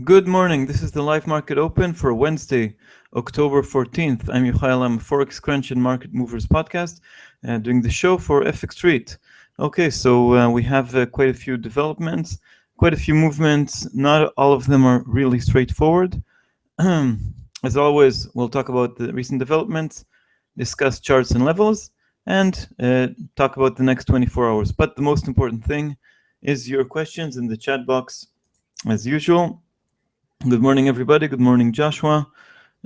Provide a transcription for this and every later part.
Good morning. This is the live market open for Wednesday, October 14th. I'm Yohay Elam, Forex Crunch and Market Movers podcast, doing the show for FX Street. Okay, so we have quite a few developments, quite a few movements. Not all of them are really straightforward. As always, we'll talk about the recent developments, discuss charts and levels, and talk about the next 24 hours. But the most important thing is your questions in the chat box, as usual. Good morning, everybody. Good morning, Joshua.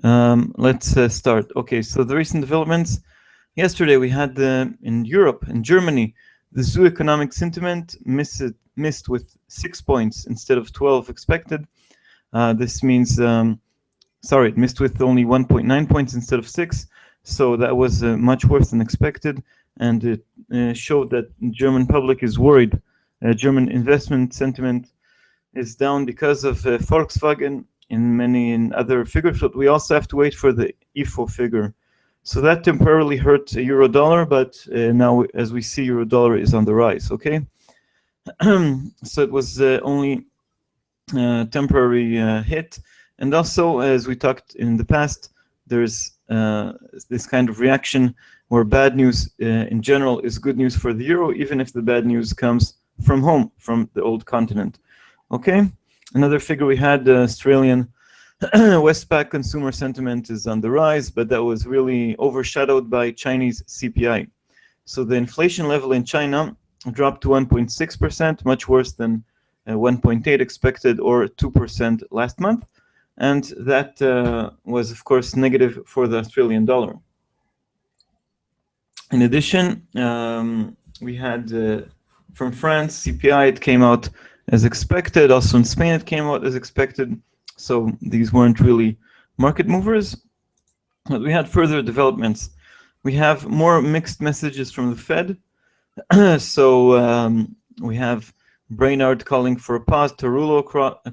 Let's start. Okay, so the recent developments. Yesterday we had in Europe, in Germany, the zoo economic sentiment missed with 6 points instead of 12 expected. This means, it missed with only 1.9 points instead of 6. So that was much worse than expected, and it showed that the German public is worried. German investment sentiment is down because of Volkswagen in other figures, but we also have to wait for the IFO figure. So that temporarily hurt euro dollar, but now as we see, euro dollar is on the rise. Okay, so it was only temporary hit, and also as we talked in the past, there's this kind of reaction where bad news in general is good news for the euro, even if the bad news comes from home, from the old continent. Okay, another figure we had, Australian Westpac consumer sentiment is on the rise, but that was really overshadowed by Chinese CPI. So the inflation level in China dropped to 1.6%, much worse than 1.8 expected or 2% last month. And that was, of course, negative for the Australian dollar. In addition, we had from France, CPI, it came out as expected. Also in Spain, it came out as expected. So these weren't really market movers. But we had further developments. We have more mixed messages from the Fed. So we have Brainard calling for a pause, Tarullo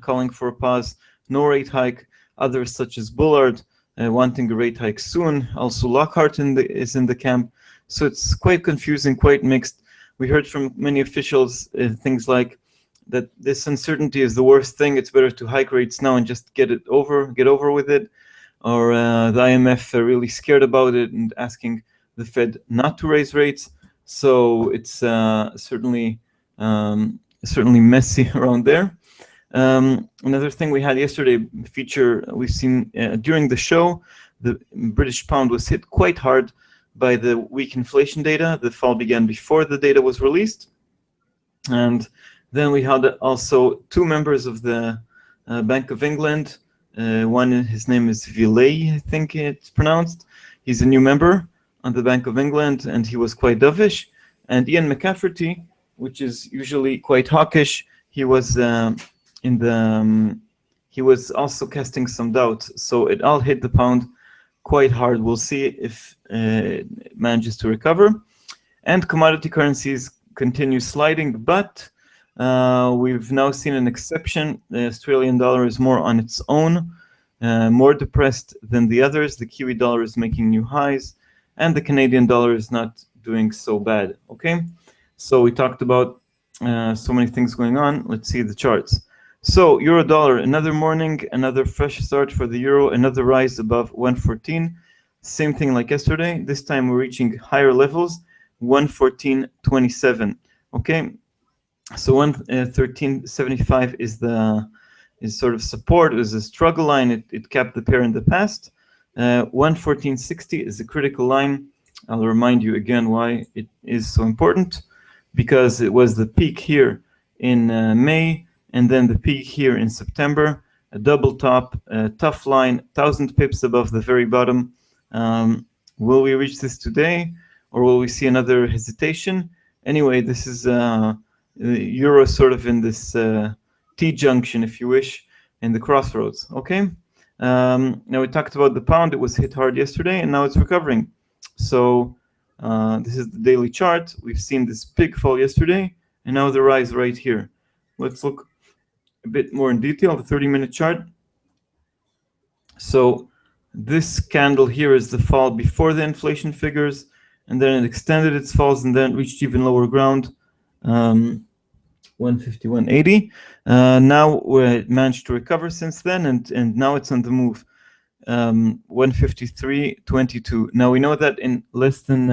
calling for a pause, no rate hike. Others such as Bullard wanting a rate hike soon. Also Lockhart is in the camp. So it's quite confusing, quite mixed. We heard from many officials things like that this uncertainty is the worst thing. It's better to hike rates now and just get over with it. Or the IMF are really scared about it and asking the Fed not to raise rates. So it's certainly messy around there. Another thing we had yesterday, we've seen during the show, the British pound was hit quite hard by the weak inflation data. The fall began before the data was released. And then we had also two members of the Bank of England. One, his name is Villay, I think it's pronounced. He's a new member on the Bank of England, and he was quite dovish. And Ian McCafferty, which is usually quite hawkish, he was he was also casting some doubt. So it all hit the pound quite hard. We'll see if it manages to recover. And commodity currencies continue sliding, but we've now seen an exception. The Australian dollar is more on its own, more depressed than the others. The Kiwi dollar is making new highs, and the Canadian dollar is not doing so bad. Okay, so we talked about so many things going on. Let's see the charts. So euro dollar, another morning, another fresh start for the euro, another rise above 114. Same thing like yesterday. This time we're reaching higher levels, 114.27. Okay, so 113.75 is sort of support. It was a struggle line. It capped the pair in the past. 114.60 is a critical line. I'll remind you again why it is so important, because it was the peak here in May, and then the peak here in September. A double top, tough line, 1,000 pips above the very bottom. Will we reach this today, or will we see another hesitation? Anyway, this is euro sort of in this T-junction, if you wish, in the crossroads. Okay. Now we talked about the pound. It was hit hard yesterday, and now it's recovering. So this is the daily chart. We've seen this big fall yesterday, and now the rise right here. Let's look a bit more in detail, the 30-minute chart. So this candle here is the fall before the inflation figures, and then it extended its falls and then reached even lower ground. 151.80. Now we managed to recover since then, and now it's on the move. 153.22. Now we know that in less than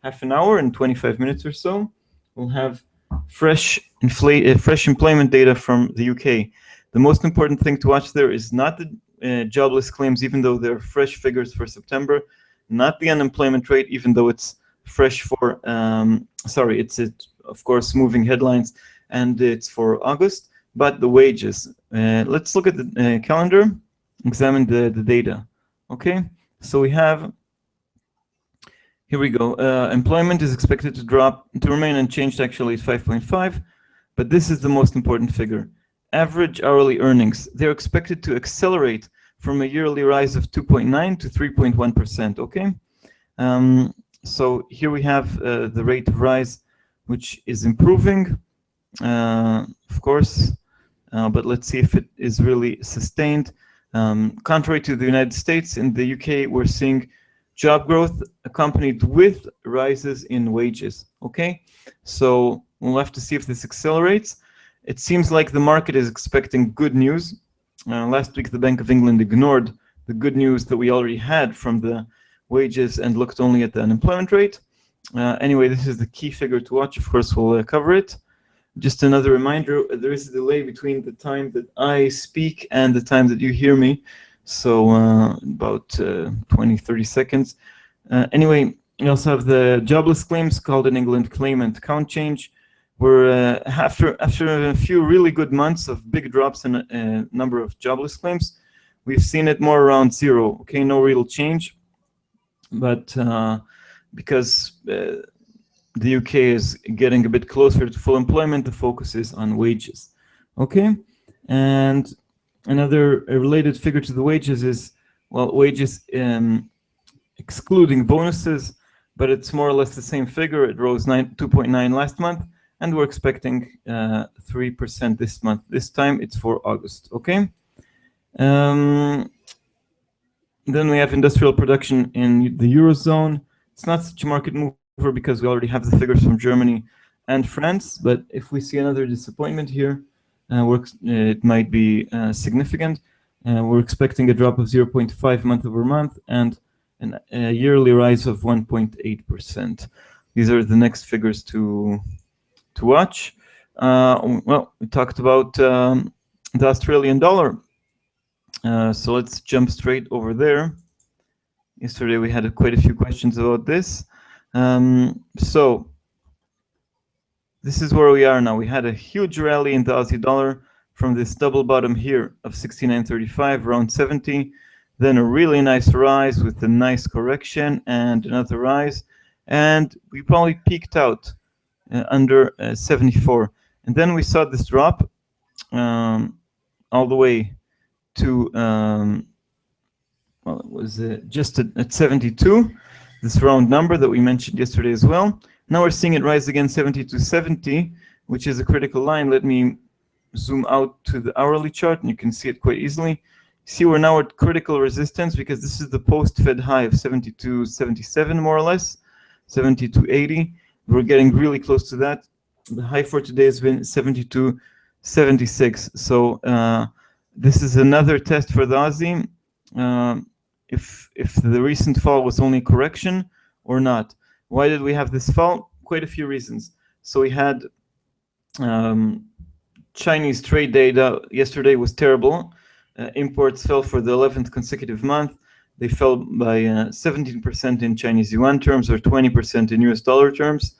half an hour and 25 minutes or so, we'll have fresh employment data from the UK. The most important thing to watch there is not the jobless claims, even though they're fresh figures for September, not the unemployment rate, even though it's fresh for, it's of course moving headlines, and it's for August, but the wages. Let's look at the calendar, examine the data. Okay, so we have, here we go. Employment is expected to remain unchanged actually at 5.5, but this is the most important figure. Average hourly earnings, they're expected to accelerate from a yearly rise of 2.9 to 3.1%, okay? So here we have the rate of rise, which is improving, of course, but let's see if it is really sustained. Contrary to the United States, in the UK, we're seeing job growth accompanied with rises in wages, okay? So we'll have to see if this accelerates. It seems like the market is expecting good news. Last week, the Bank of England ignored the good news that we already had from the wages and looked only at the unemployment rate. Anyway, this is the key figure to watch. Of course, we'll cover it. Just another reminder, there is a delay between the time that I speak and the time that you hear me. So about 20-30 seconds. Anyway, we also have the jobless claims, called in England claimant count change. We're after a few really good months of big drops in a number of jobless claims, we've seen it more around zero. Okay, no real change, but because the UK is getting a bit closer to full employment, the focus is on wages. Okay, and another related figure to the wages is, well, wages excluding bonuses, but it's more or less the same figure. It rose 2.9 last month, and we're expecting 3% this month. This time it's for August, okay? Then we have industrial production in the Eurozone. It's not such a market mover because we already have the figures from Germany and France, but if we see another disappointment here, it might be significant. We're expecting a drop of 0.5 month over month and a yearly rise of 1.8%. These are the next figures to watch. Well, we talked about the Australian dollar. So let's jump straight over there. Yesterday we had quite a few questions about this. So this is where we are now. We had a huge rally in the Aussie dollar from this double bottom here of 69.35, around 70. Then a really nice rise with a nice correction and another rise. And we probably peaked out under 74. And then we saw this drop all the way to, well, it was just at 72, this round number that we mentioned yesterday as well. Now we're seeing it rise again, 72.70, which is a critical line. Let me zoom out to the hourly chart, and you can see it quite easily. See, we're now at critical resistance because this is the post-Fed high of 72.77, more or less, 72.80. We're getting really close to that. The high for today has been 72.76. So this is another test for the Aussie. If the recent fall was only a correction or not. Why did we have this fall? Quite a few reasons. So we had Chinese trade data yesterday was terrible. Imports fell for the 11th consecutive month. They fell by 17% in Chinese yuan terms, or 20% in US dollar terms.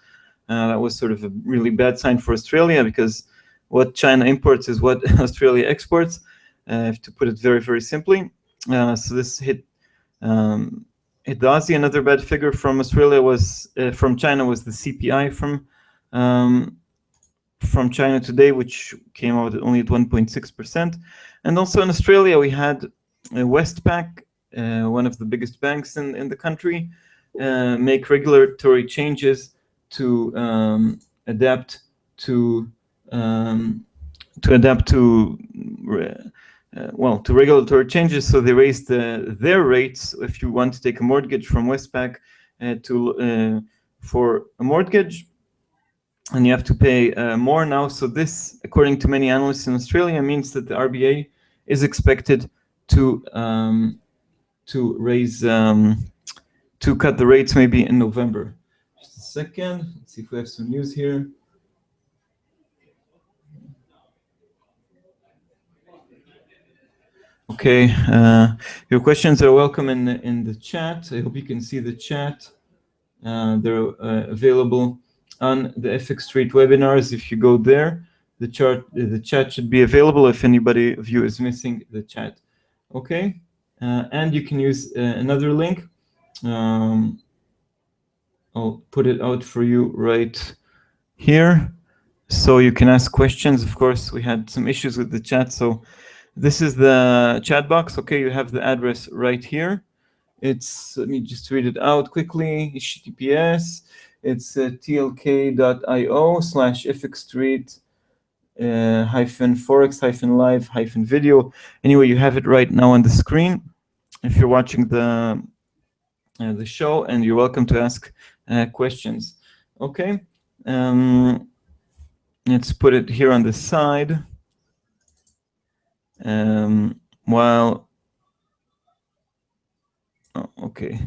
That was sort of a really bad sign for Australia, because what China imports is what Australia exports, to put it very, very simply. So this hit the Aussie. Another bad figure from Australia was from China was the CPI from China today, which came out only at 1.6%. And also in Australia, we had Westpac, one of the biggest banks in the country, make regulatory changes to adapt to regulatory changes. So they raised their rates if you want to take a mortgage from Westpac for a mortgage. and you have to pay more now. So this, according to many analysts in Australia, means that the RBA is expected to raise to cut the rates maybe in November. Just a second. Let's see if we have some news here. Okay, your questions are welcome in the chat. I hope you can see the chat. They're available on the FX Street webinars. If you go there, the chat should be available if anybody of you is missing the chat. Okay, and you can use another link. I'll put it out for you right here, so you can ask questions. Of course, we had some issues with the chat, so this is the chat box. Okay, you have the address right here. It's, let me just read it out quickly. HTTPS. It's tlk.io/fxstreet -forex-live-video. Anyway, you have it right now on the screen if you're watching the show, and you're welcome to ask questions. Okay, let's put it here on the side. While okay,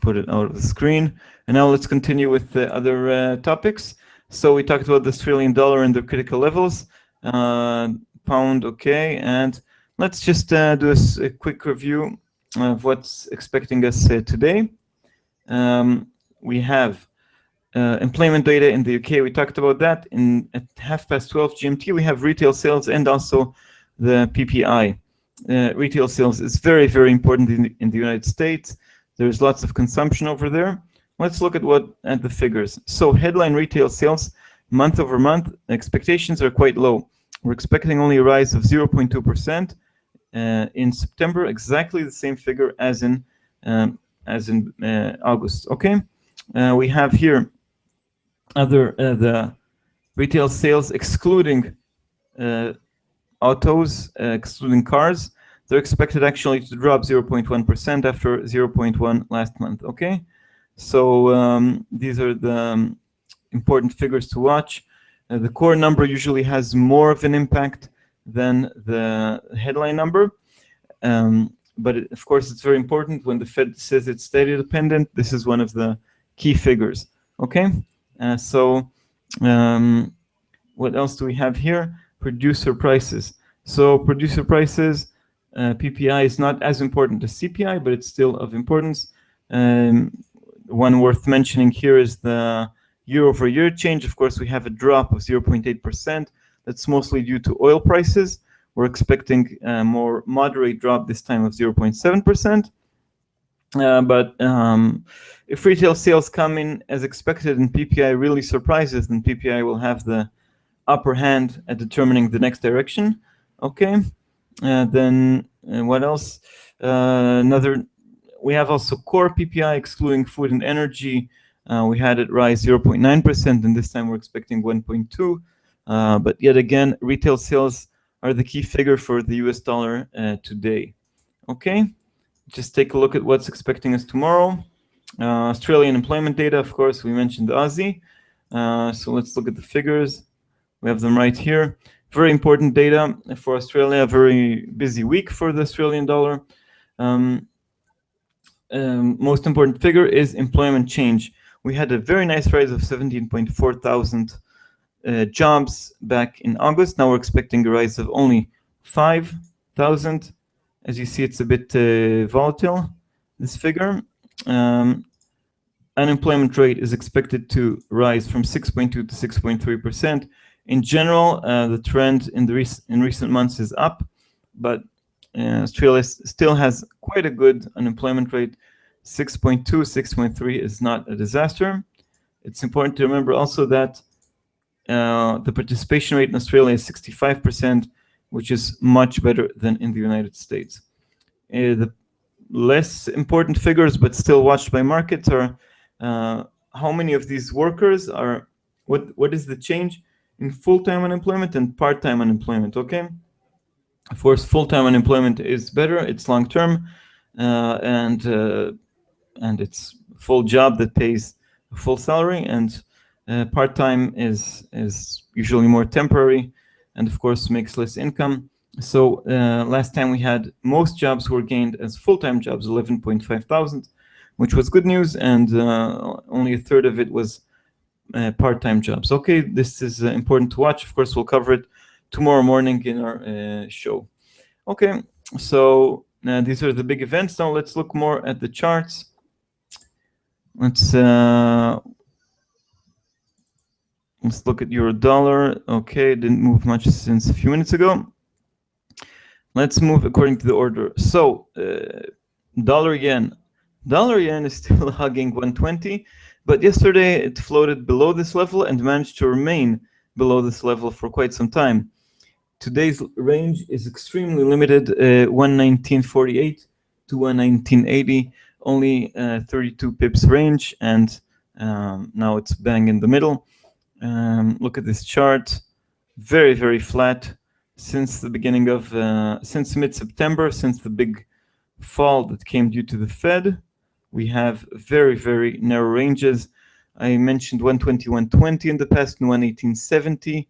put it out of the screen. And now let's continue with the other topics. So we talked about the Australian dollar and the critical levels. Pound, okay, and let's just do a quick review of what's expecting us today. We have employment data in the UK. We talked about that. At 12:30 GMT, we have retail sales and also the PPI. Retail sales is very, very important in the United States. There's lots of consumption over there. Let's look at the figures. So headline retail sales month over month expectations are quite low. We're expecting only a rise of 0.2% in September, exactly the same figure as in August. Okay, we have here the retail sales excluding autos, excluding cars. They're expected actually to drop 0.1% after 0.1 last month. Okay, so these are the important figures to watch. The core number usually has more of an impact than the headline number, but of course it's very important when the Fed says it's data dependent. This is one of the key figures. Okay, so what else do we have here? Producer prices. So producer prices, PPI is not as important as CPI, but it's still of importance. One worth mentioning here is the year-over-year change. Of course, we have a drop of 0.8%. That's mostly due to oil prices. We're expecting a more moderate drop this time of 0.7%. But if retail sales come in as expected and PPI really surprises, then PPI will have the upper hand at determining the next direction. Okay, then what else? We have also core PPI excluding food and energy. We had it rise 0.9%, and this time we're expecting 1.2%. But yet again, retail sales are the key figure for the US dollar today. Okay, just take a look at what's expecting us tomorrow. Australian employment data, of course, we mentioned the Aussie. So let's look at the figures. We have them right here. Very important data for Australia, a very busy week for the Australian dollar. Most important figure is employment change. We had a very nice rise of 17.4 thousand jobs back in August. Now we're expecting a rise of only 5,000. As you see, it's a bit volatile, this figure. Unemployment rate is expected to rise from 6.2 to 6.3%. In general, the trend in recent months is up, but Australia still has quite a good unemployment rate. 6.2, 6.3 is not a disaster. It's important to remember also that the participation rate in Australia is 65%, which is much better than in the United States. The less important figures, but still watched by markets, are how many of these workers are, what is the change in full-time unemployment and part-time unemployment. Okay, of course, full-time unemployment is better, it's long-term, and it's full job that pays a full salary, and Part-time is usually more temporary, and of course makes less income. So last time we had most jobs were gained as full-time jobs, 11.5 thousand, which was good news, and only a third of it was part-time jobs. Okay, this is important to watch. Of course, we'll cover it tomorrow morning in our show. Okay, so these are the big events. Now let's look more at the charts. Let's look at euro dollar. Okay, didn't move much since a few minutes ago. Let's move according to the order. So dollar yen. Dollar yen is still hugging 120, but yesterday it floated below this level and managed to remain below this level for quite some time. Today's range is extremely limited, 119.48 to 119.80, only 32 pips range, and now it's bang in the middle. Look at this chart, very, very flat since the beginning of, since mid-September, since the big fall that came due to the Fed. We have very, very narrow ranges. I mentioned 120, 120 in the past, and 118.70.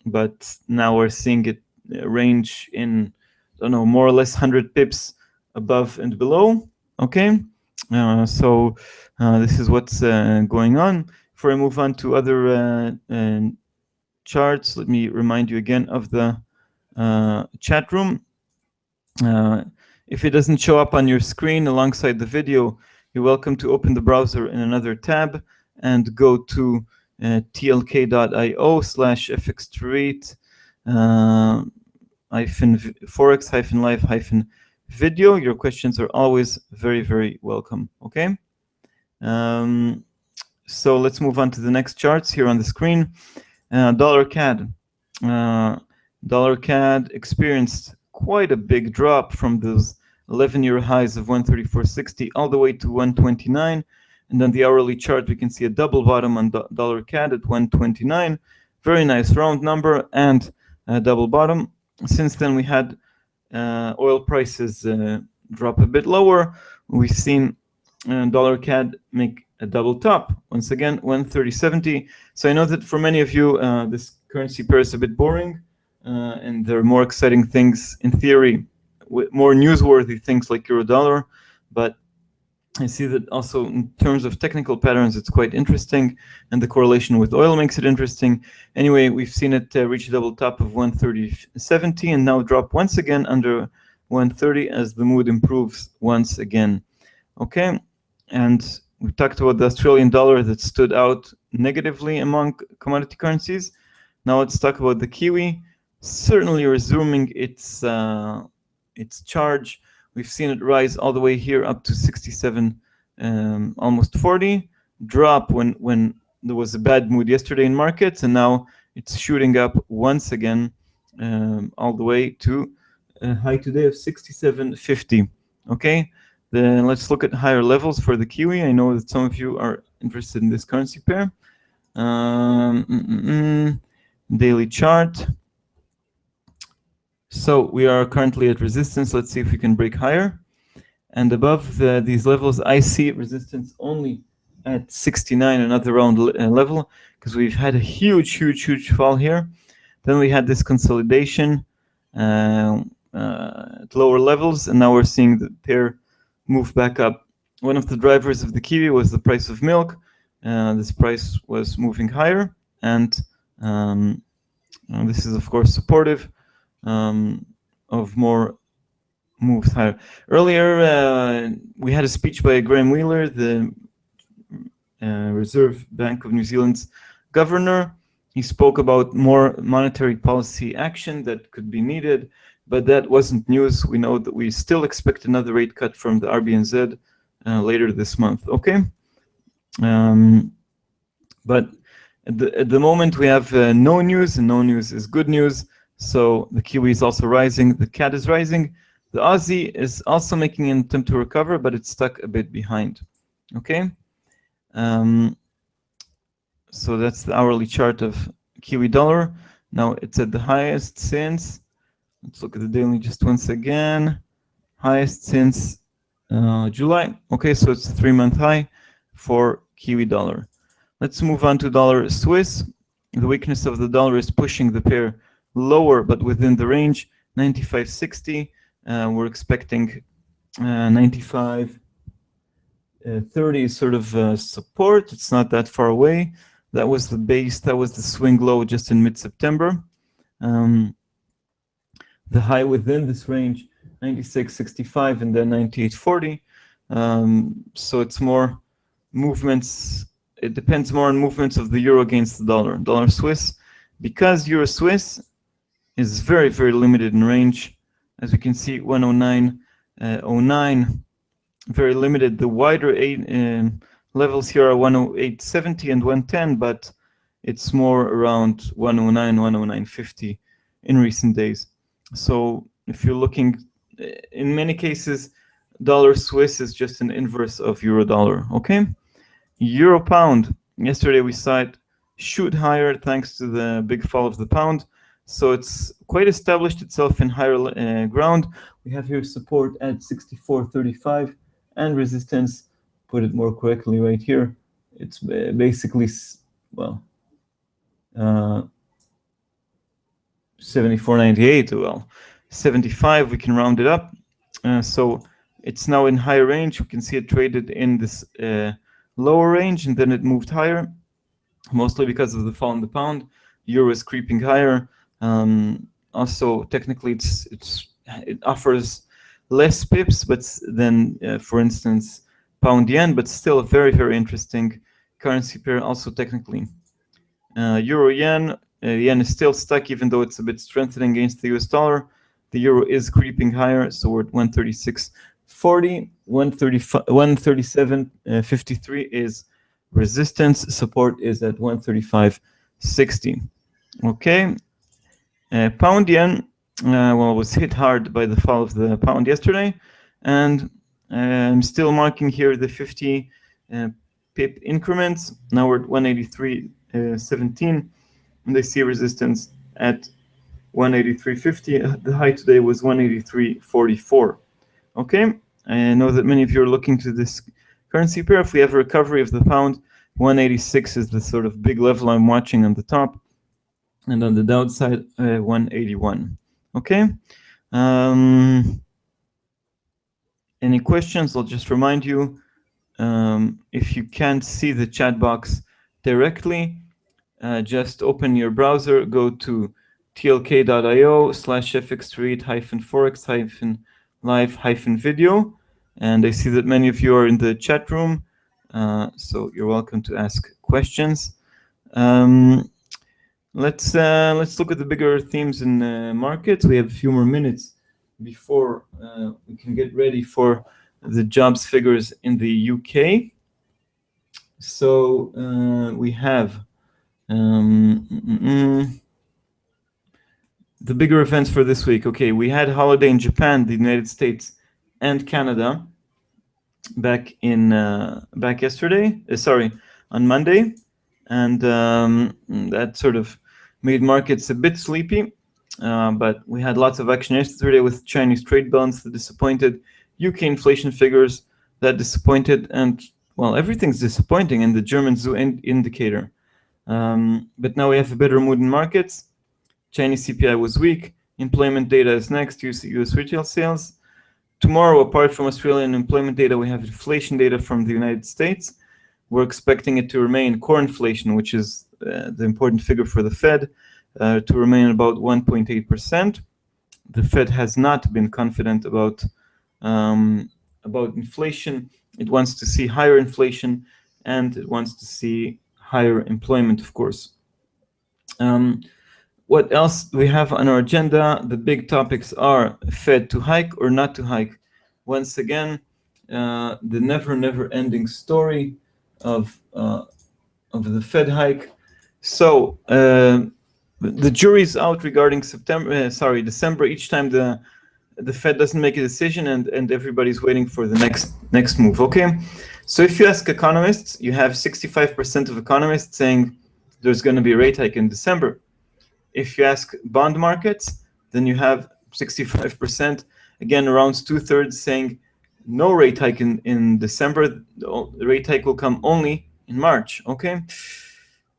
But now we're seeing it range in, I don't know, more or less 100 pips above and below. Okay, so this is what's going on. Before I move on to other charts, let me remind you again of the chat room. If it doesn't show up on your screen alongside the video, you're welcome to open the browser in another tab and go to tlk.io/fxtrade Forex-live-video. Your questions are always very, very welcome. Okay. So let's move on to the next charts here on the screen. Dollar CAD. Dollar CAD experienced quite a big drop from those 11-year highs of 134.60 all the way to 129. And then the hourly chart, we can see a double bottom on dollar CAD at 129. Very nice round number and a double bottom. Since then, we had oil prices drop a bit lower. We've seen dollar CAD make a double top. Once again, 130.70. So I know that for many of you, this currency pair is a bit boring. And there are more exciting things in theory, more newsworthy things like euro dollar. But I see that also in terms of technical patterns, it's quite interesting, and the correlation with oil makes it interesting. Anyway, we've seen it reach a double top of 130.70 and now drop once again under 130 as the mood improves once again. Okay, and we talked about the Australian dollar that stood out negatively among commodity currencies. Now let's talk about the Kiwi. Certainly resuming its charge. We've seen it rise all the way here up to 67, almost 40. Drop when there was a bad mood yesterday in markets, and now it's shooting up once again, all the way to a high today of 67.50. Okay, then let's look at higher levels for the Kiwi. I know that some of you are interested in this currency pair. Daily chart. So we are currently at resistance. Let's see if we can break higher. And above these levels, I see resistance only at 69, another round level, because we've had a huge fall here. Then we had this consolidation at lower levels, and now we're seeing the pair move back up. One of the drivers of the Kiwi was the price of milk. This price was moving higher, and this is, of course, supportive of more moves higher. Earlier, we had a speech by Graham Wheeler, the Reserve Bank of New Zealand's governor. He spoke about more monetary policy action that could be needed, but that wasn't news. We know that we still expect another rate cut from the RBNZ later this month. Okay, but at the moment we have no news, and no news is good news. So the Kiwi is also rising, the CAD is rising. The Aussie is also making an attempt to recover, but it's stuck a bit behind. Okay, so that's the hourly chart of Kiwi dollar. Now it's at the highest since, let's look at the daily just once again, highest since July. Okay, so it's a 3-month high for Kiwi dollar. Let's move on to dollar Swiss. The weakness of the dollar is pushing the pair lower, but within the range, 95.60. We're expecting 95.30 is sort of support. It's not that far away. That was the base. That was the swing low just in mid-September. The high within this range, 96.65 and then 98.40. So it's more movements. It depends more on movements of the euro against the dollar. Dollar Swiss, because euro Swiss is very, very limited in range. As we can see, 109.09, very limited. The wider levels here are 108.70 and 110, but it's more around 109, 109.50 in recent days. So if you're looking, in many cases, dollar Swiss is just an inverse of euro dollar, okay? Euro pound, yesterday we saw it shoot higher thanks to the big fall of the pound. So it's quite established itself in higher ground. We have here support at 64.35 and resistance, put it more correctly right here. It's basically, well, 74.98, well, 75, we can round it up. So it's now in higher range. We can see it traded in this lower range and then it moved higher, mostly because of the fall in the pound. Euro is creeping higher. Also, technically, it offers less pips, but then, for instance, pound yen, but still a very, very interesting currency pair. Also, technically, euro yen. Yen is still stuck, even though it's a bit strengthening against the US dollar. The euro is creeping higher, so we're at 136.40, 137.53 is resistance. Support is at 135.60. Okay. Pound yen, well, was hit hard by the fall of the pound yesterday, and I'm still marking here the 50 pip increments. Now we're at 183.17, and I see resistance at 183.50. The high today was 183.44. Okay, I know that many of you are looking to this currency pair. If we have a recovery of the pound, 186 is the sort of big level I'm watching on the top, and on the downside, 181. Okay. Any questions? I'll just remind you, if you can't see the chat box directly, just open your browser, go to tlk.io/fx3-forex-live-video, and I see that many of you are in the chat room, so you're welcome to ask questions. Let's look at the bigger themes in markets. We have a few more minutes before we can get ready for the jobs figures in the UK. So we have the bigger events for this week. Okay, we had holiday in Japan, the United States, and Canada back yesterday. On Monday, and that sort of made markets a bit sleepy. But we had lots of action yesterday with Chinese trade balance that disappointed, UK inflation figures that disappointed, and well, everything's disappointing in the German zoo indicator. But now we have a better mood in markets. Chinese CPI was weak. Employment data is next. US retail sales. Tomorrow, apart from Australian employment data, we have inflation data from the United States. We're expecting it to remain core inflation, which is the important figure for the Fed, to remain about 1.8%. The Fed has not been confident about inflation. It wants to see higher inflation, and it wants to see higher employment, of course. What else do we have on our agenda? The big topics are Fed to hike or not to hike. Once again, the never-ending story of the Fed hike. So the jury's out regarding December. Each time the Fed doesn't make a decision, and everybody's waiting for the next move. Okay, so if you ask economists, you have 65% of economists saying there's going to be a rate hike in December. If you ask bond markets, then you have 65%, again around 2/3 saying no rate hike in December. The rate hike will come only March. Okay.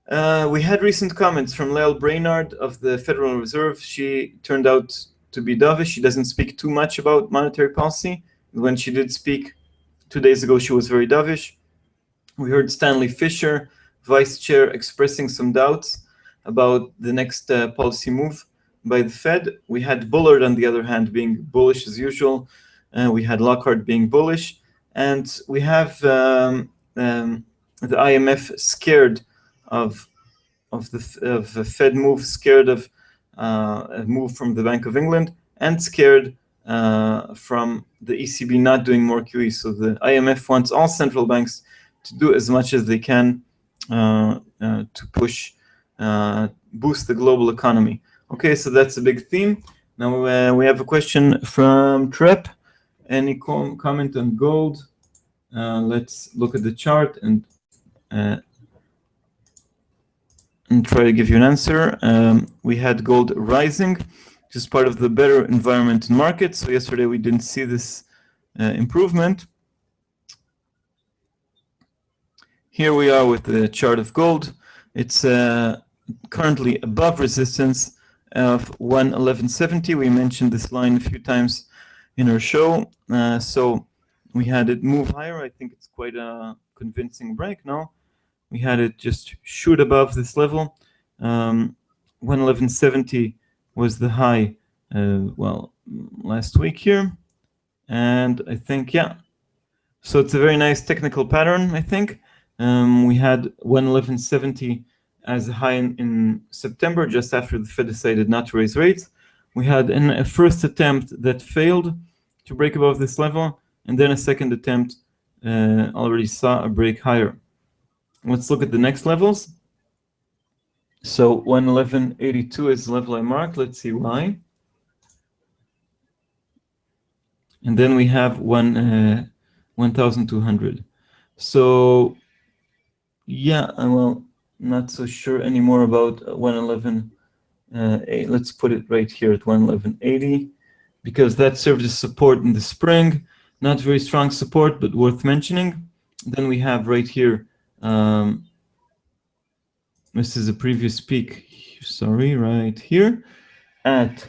We had recent comments from Lael Brainard of the Federal Reserve. She turned out to be dovish. She doesn't speak too much about monetary policy. When she did speak 2 days ago, she was very dovish. We heard Stanley Fischer, vice chair, expressing some doubts about the next policy move by the Fed. We had Bullard, on the other hand, being bullish as usual. We had Lockhart being bullish. And we have the IMF scared of the Fed move, scared of a move from the Bank of England, and scared from the ECB not doing more QE. So the IMF wants all central banks to do as much as they can to push, boost the global economy. Okay, so that's a big theme. Now we have a question from Trep. Any comment on gold? Let's look at the chart and try to give you an answer. We had gold rising, which is part of the better environment in markets. So yesterday we didn't see this improvement. Here we are with the chart of gold. It's currently above resistance of 111.70. We mentioned this line a few times in our show. So we had it move higher. I think it's quite a convincing break now. We had it just shoot above this level. 111.70 was the high, last week here. And I think, yeah. So it's a very nice technical pattern, I think. We had 111.70 as a high in September, just after the Fed decided not to raise rates. We had a first attempt that failed to break above this level, and then a second attempt already saw a break higher. Let's look at the next levels. So 111.82 is the level I marked. Let's see why. And then we have 1,200. So yeah, well, not so sure anymore about 111. Let's put it right here at 111.80, because that served as support in the spring. Not very strong support, but worth mentioning. Then we have right here, this is a previous peak, sorry, right here at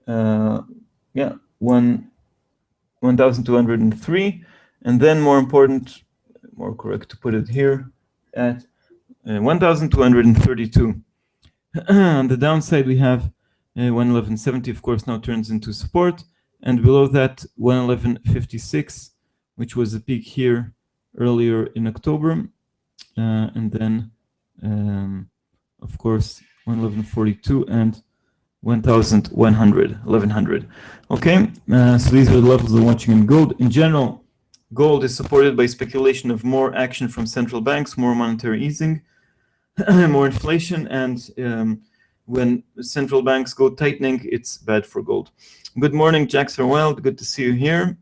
1,203, and then more correct to put it here at 1,232. On the downside, we have 111.70, of course, now turns into support, and below that 111.56, which was a peak here earlier in October, and then of course 111.42 and 1,100. Okay, so these are the levels we're watching in gold. In general, gold is supported by speculation of more action from central banks, more monetary easing, more inflation, and when central banks go tightening, it's bad for gold. Good morning, Jack Sarwild. Good to see you here.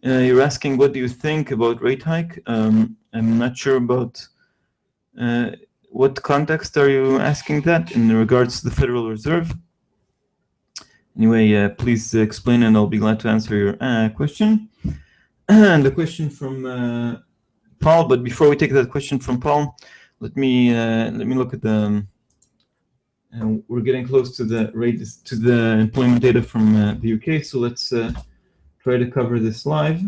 You're asking, what do you think about rate hike? I'm not sure about what context are you asking that in regards to the Federal Reserve. Anyway, please explain, and I'll be glad to answer your question. And the question from Paul. But before we take that question from Paul, let me look at the. We're getting close to the employment data from the UK, so let's try to cover this live.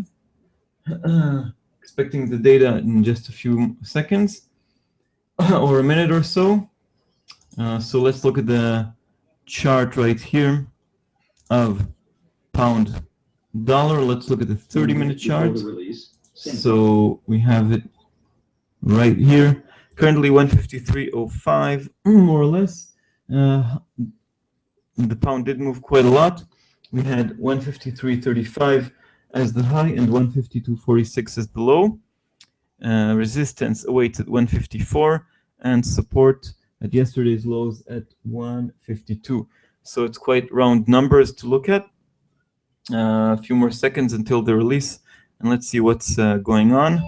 Expecting the data in just a few seconds or a minute or so. So let's look at the chart right here of pound dollar. Let's look at the 30-minute chart. So we have it right here. Currently 153.05, more or less. The pound did move quite a lot. We had 153.35 as the high and 152.46 as the low. Resistance awaits at 154 and support at yesterday's lows at 152. So it's quite round numbers to look at. A few more seconds until the release, and let's see what's going on.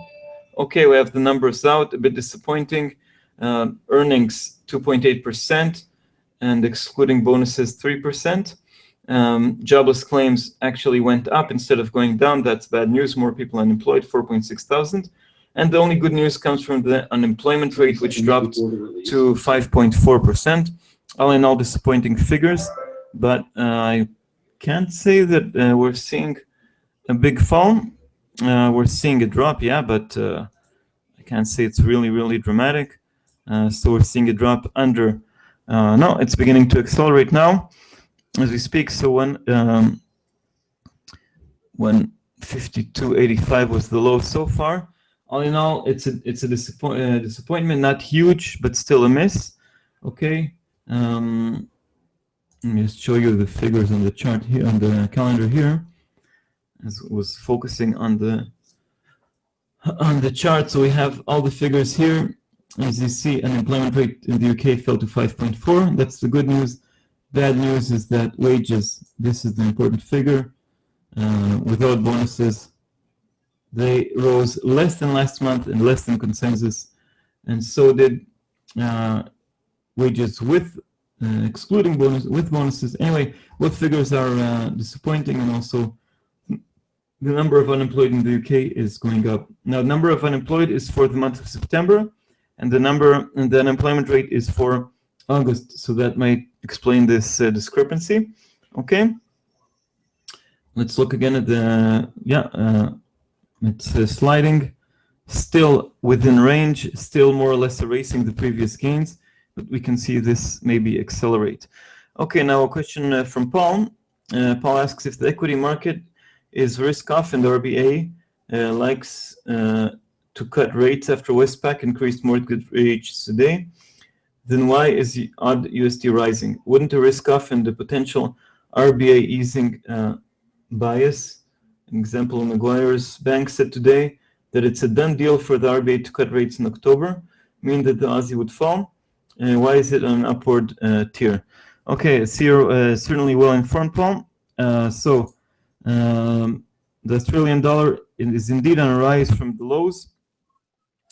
Okay, we have the numbers out. A bit disappointing. Earnings 2.8%, and excluding bonuses 3%. Jobless claims actually went up instead of going down. That's bad news. More people unemployed, 4.6 thousand. And the only good news comes from the unemployment rate, which dropped to 5.4%. All in all, disappointing figures, but I can't say that we're seeing a big fall. We're seeing a drop, yeah, but I can't say it's really, really dramatic. So we're seeing a drop under. No, it's beginning to accelerate now as we speak. So when 52.85 was the low so far. All in all, it's a disappointment, not huge, but still a miss. Okay. Let me just show you the figures on the chart here, on the calendar here, as it was focusing on the chart. So we have all the figures here. As you see, unemployment rate in the UK fell to 5.4. That's the good news. Bad news is that wages, this is the important figure, without bonuses, they rose less than last month and less than consensus, and so did wages with excluding bonuses. Anyway, both figures are disappointing, and also the number of unemployed in the UK is going up. Now, the number of unemployed is for the month of September, and the unemployment rate is for August. So that might explain this discrepancy. Okay. Let's look again at the it's sliding, still within range, still more or less erasing the previous gains, but we can see this maybe accelerate. Okay, now a question from Paul. Paul asks if the equity market is risk off and the RBA likes to cut rates after Westpac increased mortgage rates today, then why is the odd USD rising? Wouldn't the risk off and the potential RBA easing bias? An example, Maguire's bank said today that it's a done deal for the RBA to cut rates in October, meaning that the Aussie would fall. Why is it on an upward tier? Okay, so you're certainly well informed, Paul. So the Australian dollar is indeed on a rise from the lows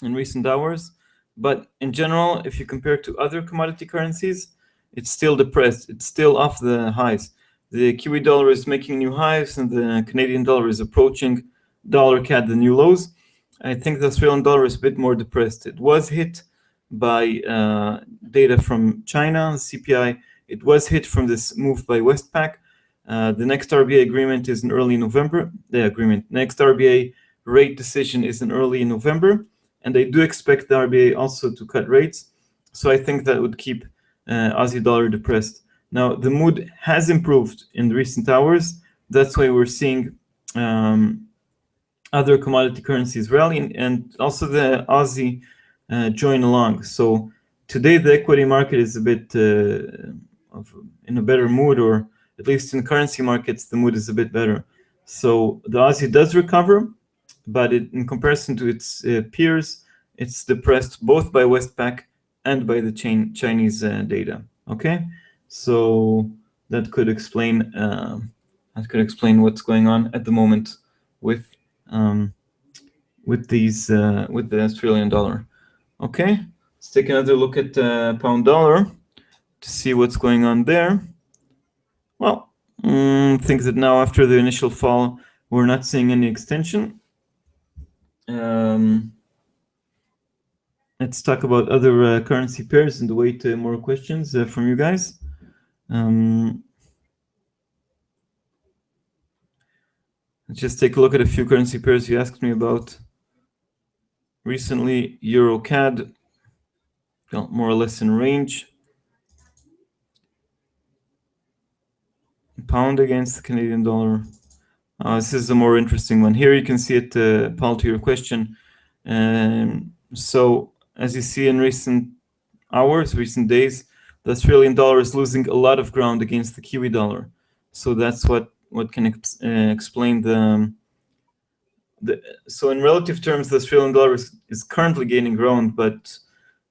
in recent hours, but in general, if you compare it to other commodity currencies, it's still depressed. It's still off the highs. The Kiwi dollar is making new highs, and the Canadian dollar is approaching dollar CAD, the new lows. I think the Australian dollar is a bit more depressed. It was hit by data from China, CPI. It was hit from this move by Westpac. The next RBA agreement is in early November. Next RBA rate decision is in early November, and they do expect the RBA also to cut rates. So I think that would keep Aussie dollar depressed. Now, the mood has improved in recent hours. That's why we're seeing other commodity currencies rallying, and also the Aussie join along. So today, the equity market is a bit in a better mood, or at least in currency markets, the mood is a bit better. So the Aussie does recover, but in comparison to its peers, it's depressed both by Westpac and by the Chinese data. Okay. So that could explain what's going on at the moment with the Australian dollar. Okay, let's take another look at pound dollar to see what's going on there. Well, think that now after the initial fall, we're not seeing any extension. Let's talk about other currency pairs and wait more questions from you guys. Let's just take a look at a few currency pairs you asked me about recently. Euro CAD, well, more or less in range. Pound against the Canadian dollar. This is a more interesting one. Here you can see it, Paul, to your question. So as you see in recent hours, recent days, the Australian dollar is losing a lot of ground against the Kiwi dollar. So that's what can explain so in relative terms, the Australian dollar is currently gaining ground, but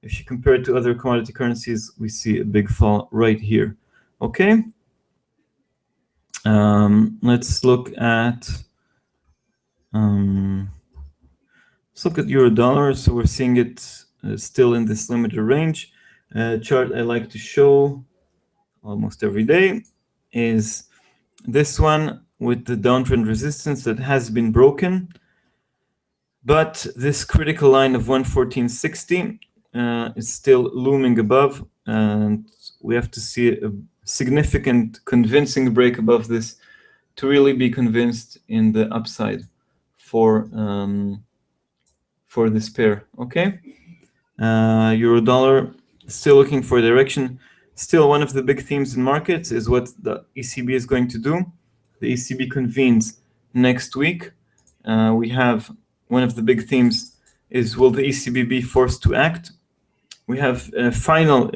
if you compare it to other commodity currencies, we see a big fall right here. Okay. Let's look at euro dollar. So we're seeing it still in this limited range. Chart I like to show almost every day is this one with the downtrend resistance that has been broken. But this critical line of 114.60 is still looming above, and we have to see a significant convincing break above this to really be convinced in the upside for this pair. Okay, euro dollar still looking for direction. Still, one of the big themes in markets is what the ECB is going to do. The ECB convenes next week. We have one of the big themes is, will the ECB be forced to act? We have final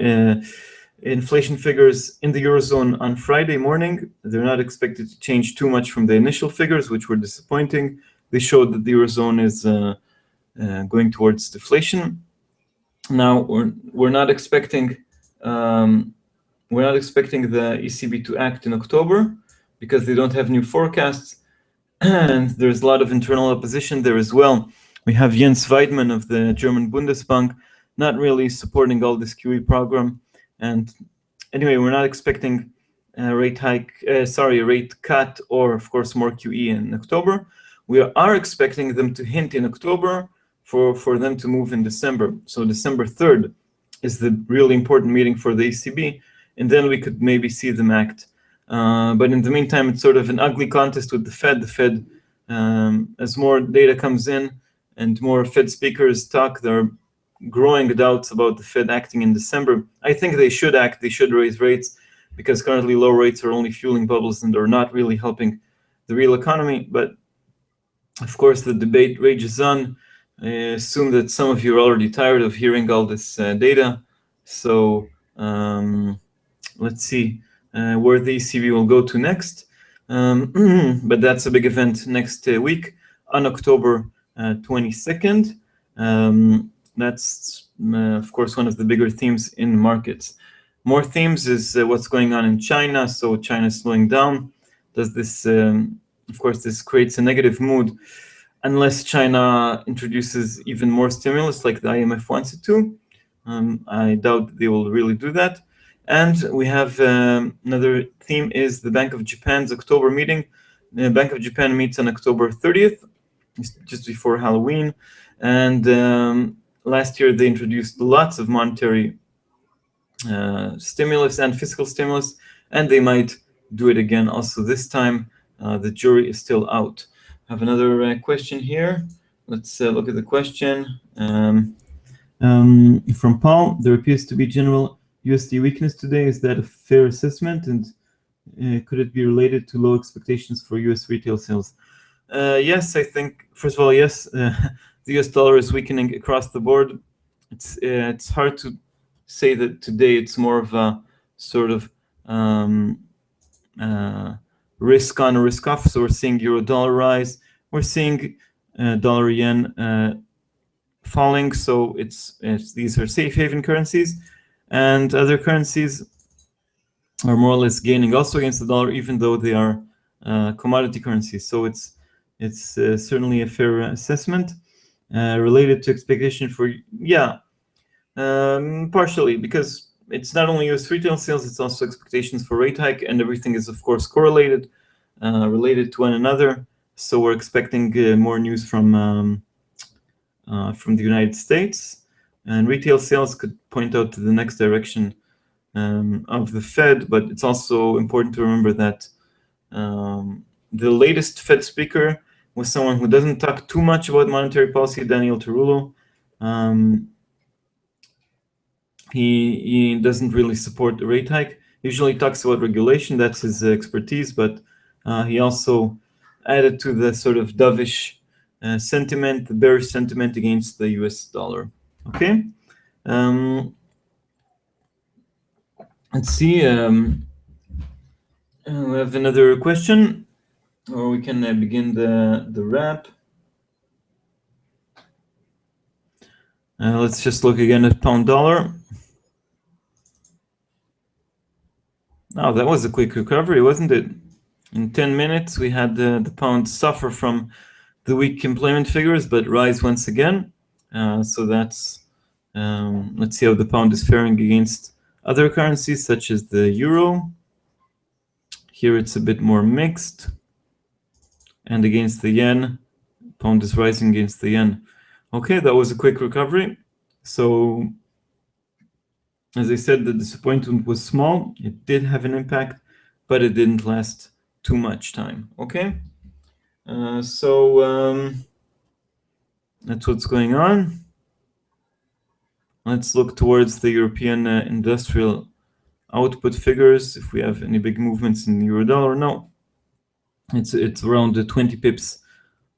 inflation figures in the Eurozone on Friday morning. They're not expected to change too much from the initial figures, which were disappointing. They showed that the Eurozone is going towards deflation. Now we're not expecting the ECB to act in October because they don't have new forecasts, and there's a lot of internal opposition there as well. We have Jens Weidmann of the German Bundesbank not really supporting all this QE program, and anyway, we're not expecting a rate cut, or of course more QE in October. We are expecting them to hint in October for them to move in December. So December 3rd is the really important meeting for the ECB, and then we could maybe see them act. But in the meantime, it's sort of an ugly contest with the Fed. The Fed, as more data comes in and more Fed speakers talk, there are growing doubts about the Fed acting in December. I think they should act. They should raise rates, because currently low rates are only fueling bubbles and are not really helping the real economy. But of course, the debate rages on. I assume that some of you are already tired of hearing all this data. So let's see where the ECB will go to next. But that's a big event next week on October 22nd. That's, of course, one of the bigger themes in markets. More themes is what's going on in China. So China is slowing down. Does this, of course, this creates a negative mood unless China introduces even more stimulus like the IMF wants it to. I doubt they will really do that. And we have another theme is the Bank of Japan's October meeting. The Bank of Japan meets on October 30th, just before Halloween. And last year they introduced lots of monetary stimulus and fiscal stimulus, and they might do it again also this time. The jury is still out. I have another question here. Let's look at the question. From Paul, there appears to be general USD weakness today. Is that a fair assessment? And could it be related to low expectations for US retail sales? Yes, I think, first of all, yes, the US dollar is weakening across the board. It's hard to say that today it's more of a sort of risk on or risk off. So we're seeing euro dollar rise. We're seeing dollar yen falling. So these are safe haven currencies, and other currencies are more or less gaining also against the dollar, even though they are commodity currencies. So it's certainly a fair assessment. Related to expectation for, partially, because it's not only US retail sales, it's also expectations for rate hike, and everything is of course correlated, related to one another. So we're expecting more news from the United States, and retail sales could point out to the next direction of the Fed. But it's also important to remember that the latest Fed speaker was someone who doesn't talk too much about monetary policy, Daniel Tarullo. He doesn't really support the rate hike. Usually talks about regulation, that's his expertise, but he also added to the sort of dovish sentiment, the bearish sentiment against the US dollar. Okay. Let's see. We have another question, or we can begin the wrap. Let's just look again at pound dollar. Oh, that was a quick recovery, wasn't it? In 10 minutes, we had the pound suffer from the weak employment figures, but rise once again. So that's, let's see how the pound is faring against other currencies, such as the euro. Here it's a bit more mixed. And against the yen, Pound is rising against the yen. Okay, that was a quick recovery. So, as I said, the disappointment was small. It did have an impact, but it didn't last too much time. Okay, so that's what's going on. Let's look towards the European industrial output figures. If we have any big movements in the euro dollar, no. It's around 20 pips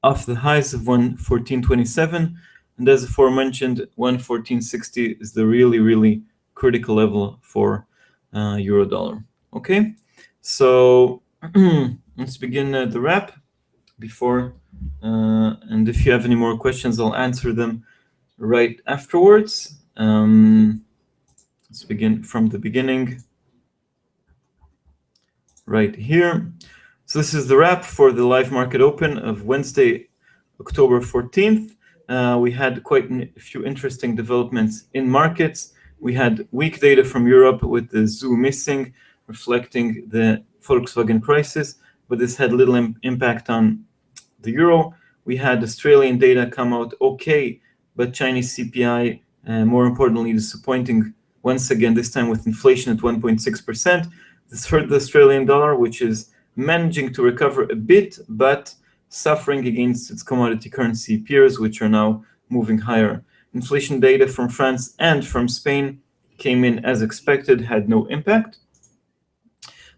off the highs of 114.27, and as aforementioned, 114.60 is the really critical level for euro dollar. Okay, so let's begin the wrap before, and if you have any more questions, I'll answer them right afterwards. Let's begin from the beginning right here. So this is the wrap for the live market open of Wednesday, October 14th. We had quite a few interesting developments in markets. We had weak data from Europe with the zoo missing, reflecting the Volkswagen crisis, but this had little impact on the euro. We had Australian data come out okay, but Chinese CPI, more importantly, disappointing once again, this time with inflation at 1.6%. This hurt the Australian dollar, which is managing to recover a bit, but suffering against its commodity currency peers, which are now moving higher. Inflation data from France and from Spain came in as expected, had no impact.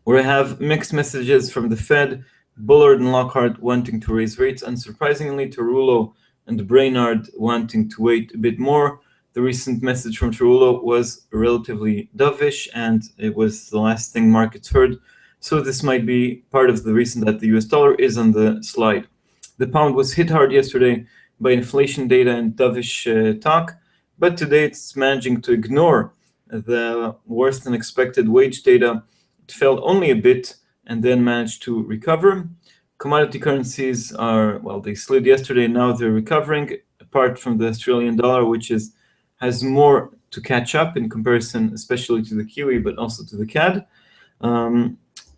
We have mixed messages from the Fed, Bullard and Lockhart wanting to raise rates, unsurprisingly, Tarullo and Brainard wanting to wait a bit more. The recent message from Tarullo was relatively dovish, and it was the last thing markets heard. So this might be part of the reason that the US dollar is on the slide. The pound was hit hard yesterday by inflation data and dovish talk, but today it's managing to ignore the worse than expected wage data. It fell only a bit and then managed to recover. Commodity currencies are, well, they slid yesterday, now they're recovering, apart from the Australian dollar, which has more to catch up in comparison, especially to the Kiwi, but also to the CAD.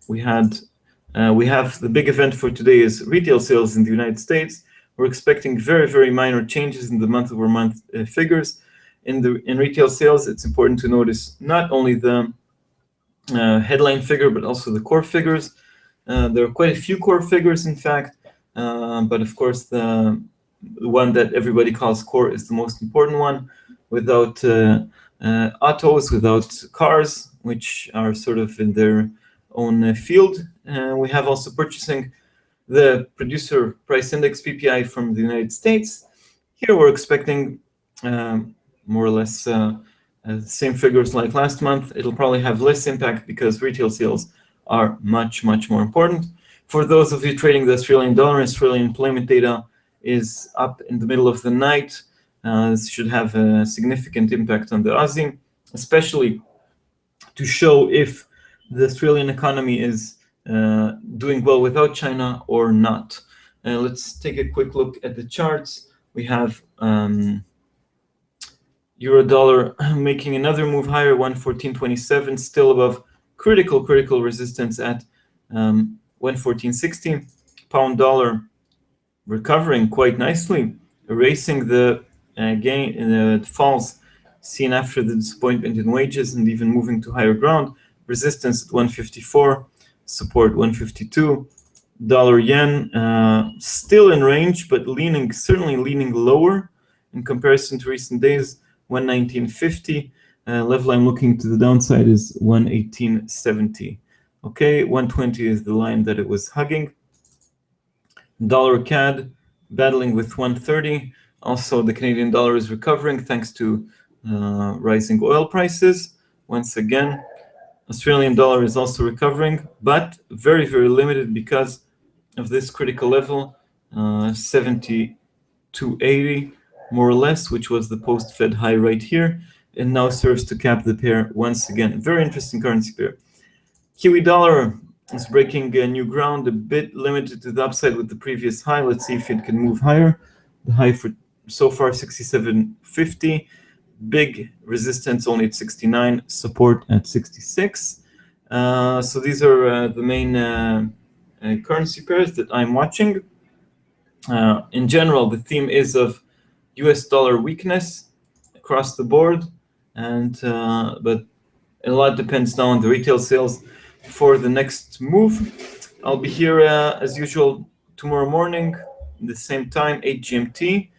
We have the big event for today is retail sales in the United States. We're expecting very minor changes in the month-over-month figures. In retail sales, it's important to notice not only the headline figure, but also the core figures. There are quite a few core figures, in fact, but of course the one that everybody calls core is the most important one. Without autos, without cars, which are sort of in their own field. We have also purchasing the producer price index PPI from the United States. Here we're expecting more or less same figures like last month. It'll probably have less impact because retail sales are much more important. For those of you trading the Australian dollar, Australian employment data is up in the middle of the night. This should have a significant impact on the Aussie, especially to show if the Australian economy is doing well without China or not. Let's take a quick look at the charts. We have euro dollar making another move higher, 114.27, still above critical resistance at 114.60. Pound dollar recovering quite nicely, erasing the falls seen after the disappointment in wages and even moving to higher ground. Resistance at 154, support 152. Dollar yen still in range, but certainly leaning lower in comparison to recent days. 119.50. Level I'm looking to the downside is 118.70. Okay, 120 is the line that it was hugging. Dollar CAD battling with 130. Also, the Canadian dollar is recovering thanks to rising oil prices. Once again, Australian dollar is also recovering, but very limited because of this critical level, 72.80 more or less, which was the post-Fed high right here, and now serves to cap the pair once again. Very interesting currency pair. Kiwi dollar is breaking new ground, a bit limited to the upside with the previous high. Let's see if it can move higher. The high for so far 67.50. Big resistance only at 69, support at 66. So these are the main currency pairs that I'm watching. In general, the theme is of US dollar weakness across the board, and but a lot depends now on the retail sales for the next move. I'll be here as usual tomorrow morning, the same time, 8 GMT.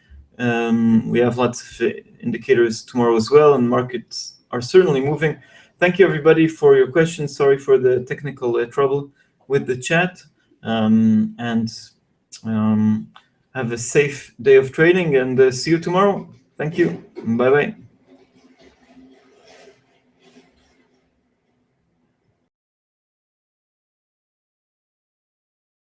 We have lots of indicators tomorrow as well, and markets are certainly moving. Thank you, everybody, for your questions. Sorry for the technical trouble with the chat. And have a safe day of trading, and see you tomorrow. Thank you. Bye-bye.